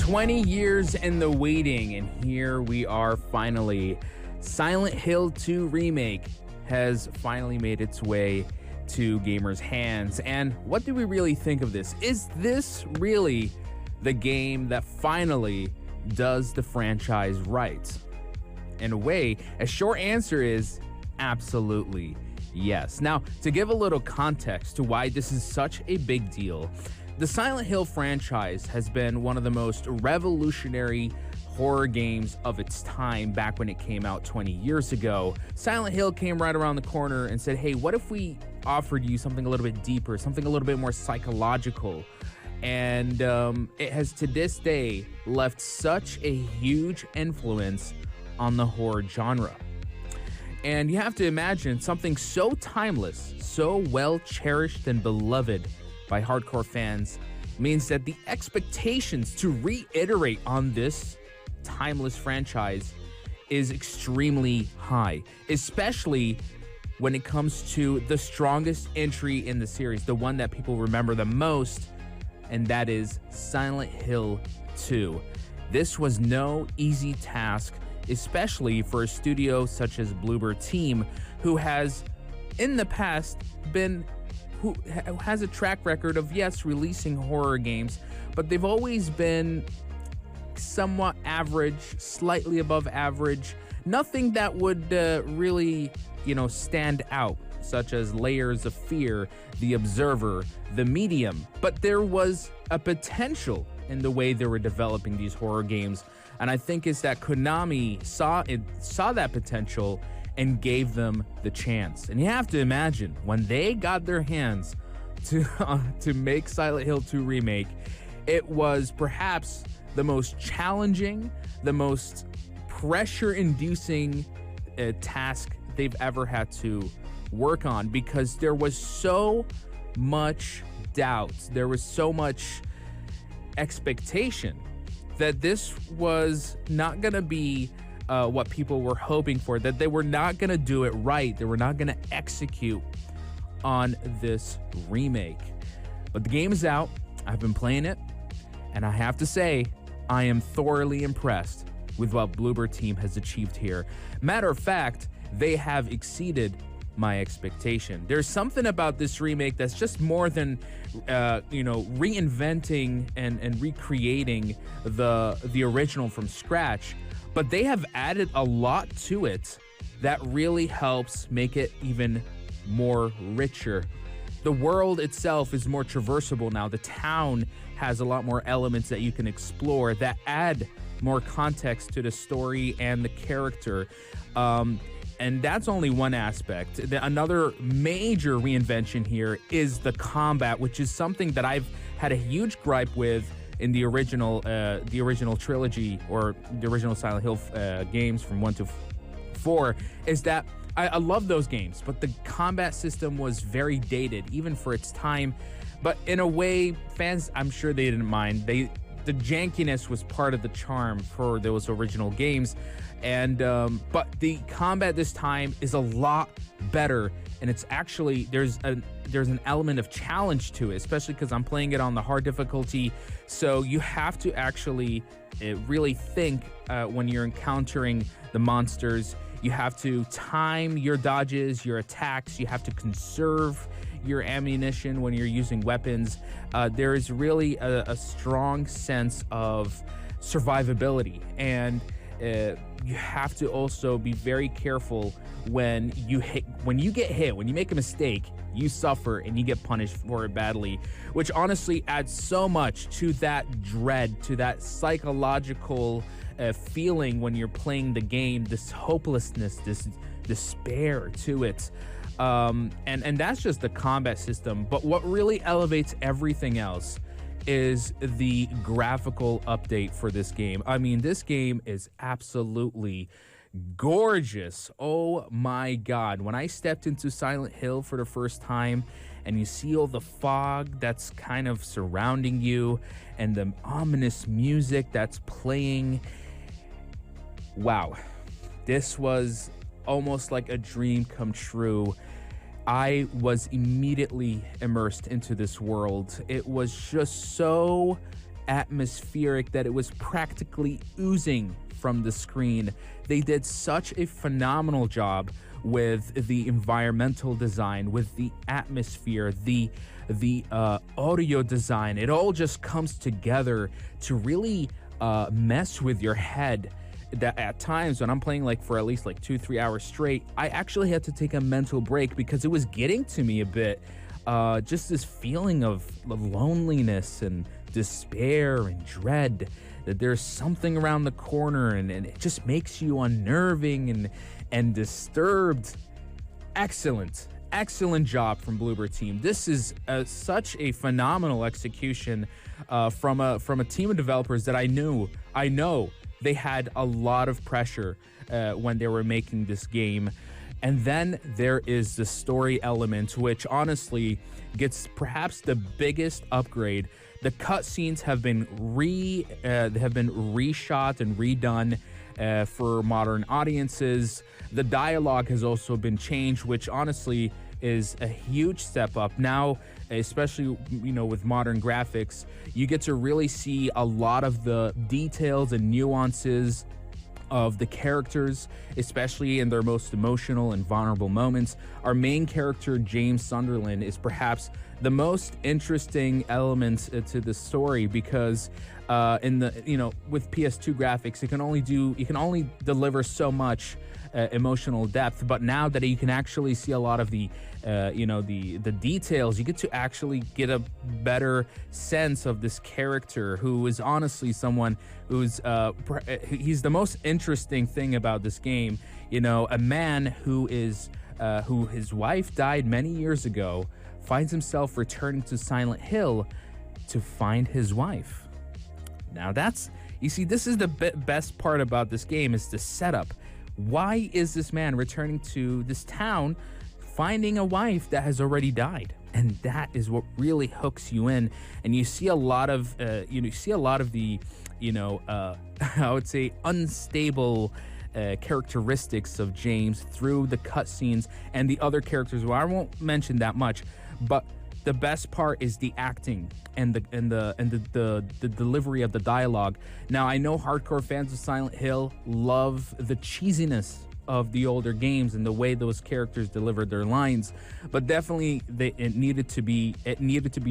20 years in the waiting, and here we are finally. Silent Hill 2 Remake has finally made its way to gamers' hands. And what do we really think of this? Is this really the game that finally does the franchise right? In a way, a short answer is absolutely yes. Now, to give a little context to why this is such a big deal, the Silent Hill franchise has been one of the most revolutionary horror games of its time back when it came out 20 years ago. Silent Hill came right around the corner and said, hey, what if we offered you something a little bit deeper, something a little bit more psychological? And it has to this day left such a huge influence on the horror genre. And you have to imagine something so timeless, so well cherished and beloved by hardcore fans means that the expectations to reiterate on this timeless franchise is extremely high, especially when it comes to the strongest entry in the series, the one that people remember the most, and that is Silent Hill 2. This was no easy task, especially for a studio such as Bloober Team, who has in the past who has a track record of, yes, releasing horror games, but they've always been somewhat average, slightly above average, nothing that would really, stand out, such as Layers of Fear, The Observer, The Medium. But there was a potential in the way they were developing these horror games, and I think it's that Konami saw that potential and gave them the chance. And you have to imagine, when they got their hands to make Silent Hill 2 Remake, it was perhaps the most challenging, the most pressure-inducing task they've ever had to work on, because there was so much doubt, there was so much expectation that this was not gonna be what people were hoping for, that they were not going to do it right. They were not going to execute on this remake. But the game is out. I've been playing it, and I have to say, I am thoroughly impressed with what Bloober Team has achieved here. Matter of fact, they have exceeded my expectation. There's something about this remake that's just more than reinventing and recreating the original from scratch. But they have added a lot to it that really helps make it even more richer. The world itself is more traversable now. The town has a lot more elements that you can explore that add more context to the story and the character. And that's only one aspect. Another major reinvention here is the combat, which is something that I've had a huge gripe with in the original trilogy, or the original Silent Hill games from 1 to 4, is that I love those games, but the combat system was very dated, even for its time. But in a way, fans, I'm sure they didn't mind. The jankiness was part of the charm for those original games, and but the combat this time is a lot better, and it's actually there's an element of challenge to it, especially because I'm playing it on the hard difficulty. So you have to actually really think when you're encountering the monsters. You have to time your dodges, your attacks. You have to conserve your ammunition when you're using weapons. There is really a strong sense of survivability, and you have to also be very careful when you get hit, when you make a mistake, you suffer and you get punished for it badly, which honestly adds so much to that dread, to that psychological feeling when you're playing the game, this hopelessness, this despair to it. And that's just the combat system. But what really elevates everything else is the graphical update for this game. I mean, this game is absolutely gorgeous. Oh my God. When I stepped into Silent Hill for the first time and you see all the fog that's kind of surrounding you and the ominous music that's playing, wow, this was almost like a dream come true. I was immediately immersed into this world. It was just so atmospheric that it was practically oozing from the screen. They did such a phenomenal job with the environmental design, with the atmosphere, the audio design. It all just comes together to really mess with your head. That at times when I'm playing like for at least like 2-3 hours straight, I actually had to take a mental break because it was getting to me a bit. Just this feeling of loneliness and despair and dread, that there's something around the corner, and it just makes you unnerving and disturbed. Excellent job from Bloober Team. This is such a phenomenal execution from a team of developers that I know they had a lot of pressure when they were making this game. And then there is the story element, which honestly gets perhaps the biggest upgrade. The cutscenes have been reshot and redone for modern audiences. The dialogue has also been changed, which honestly is a huge step up. Now, especially with modern graphics, you get to really see a lot of the details and nuances of the characters, especially in their most emotional and vulnerable moments. Our main character, James Sunderland, is perhaps the most interesting element to the story because in the with PS2 graphics, you can only deliver so much emotional depth. But now that you can actually see a lot of the the details, you get to actually get a better sense of this character, who is honestly someone who's he's the most interesting thing about this game. A man who his wife died many years ago, finds himself returning to Silent Hill to find his wife. Now this is the best part about this game, is the setup. Why is this man returning to this town, finding a wife that has already died? And that is what really hooks you in. And you see a lot of the I would say unstable characteristics of James through the cutscenes and the other characters. Well, I won't mention that much, but the best part is the acting and the delivery of the dialogue. Now, I know hardcore fans of Silent Hill love the cheesiness of the older games and the way those characters delivered their lines, but definitely it needed to be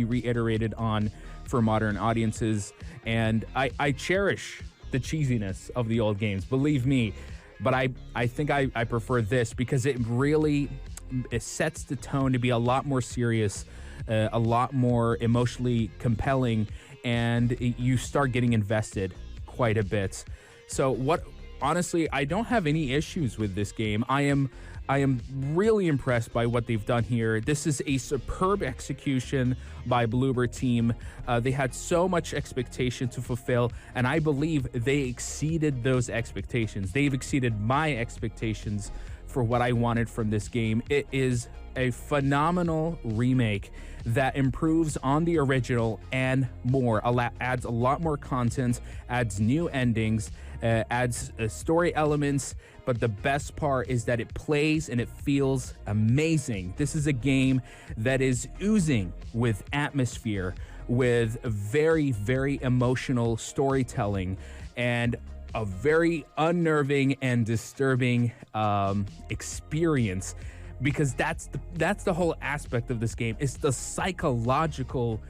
reiterated on for modern audiences. And I cherish the cheesiness of the old games, believe me, but I think I prefer this because it sets the tone to be a lot more serious, a lot more emotionally compelling, and you start getting invested quite a bit. So honestly, I don't have any issues with this game. I am really impressed by what they've done here. This is a superb execution by Bloober Team. They had so much expectation to fulfill, and I believe they exceeded those expectations. They've exceeded my expectations for what I wanted from this game. It is a phenomenal remake that improves on the original and more. Adds a lot more content, adds new endings, adds story elements, but the best part is that it plays and it feels amazing. This is a game that is oozing with atmosphere, with very, very emotional storytelling, and a very unnerving and disturbing experience, because that's the whole aspect of this game. It's the psychological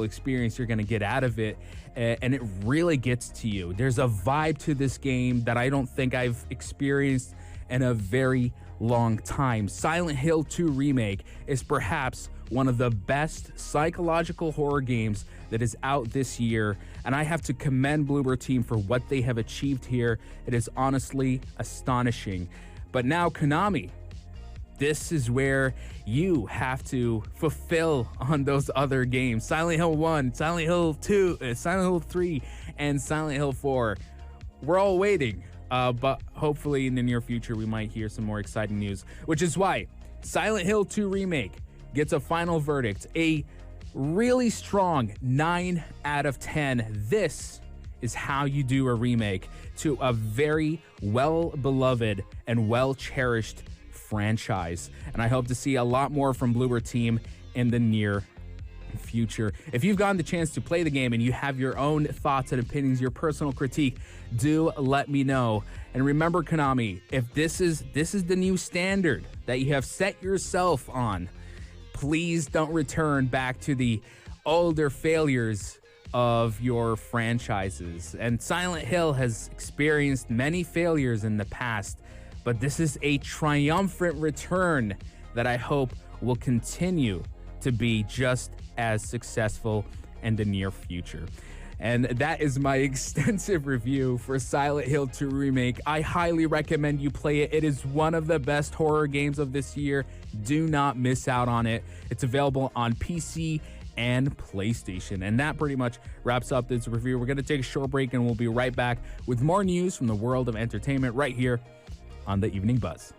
experience you're going to get out of it, and it really gets to you. There's a vibe to this game that I don't think I've experienced in a very long time. Silent Hill 2 Remake is perhaps one of the best psychological horror games that is out this year, and I have to commend Bloober Team for what they have achieved here. It is honestly astonishing. But now, Konami, this is where you have to fulfill on those other games. Silent Hill 1, Silent Hill 2, Silent Hill 3, and Silent Hill 4. We're all waiting, but hopefully in the near future we might hear some more exciting news, which is why Silent Hill 2 Remake gets a final verdict, a really strong 9 out of 10. This is how you do a remake to a very well-beloved and well-cherished franchise. And I hope to see a lot more from Bloober Team in the near future. If you've gotten the chance to play the game and you have your own thoughts and opinions, your personal critique, do let me know. And remember, Konami, if this is the new standard that you have set yourself on, please don't return back to the older failures of your franchises. And Silent Hill has experienced many failures in the past, but this is a triumphant return that I hope will continue to be just as successful in the near future. And that is my extensive review for Silent Hill 2 Remake. I highly recommend you play it. It is one of the best horror games of this year. Do not miss out on it. It's available on PC and PlayStation. And that pretty much wraps up this review. We're going to take a short break and we'll be right back with more news from the world of entertainment right here on the Evening Buzz.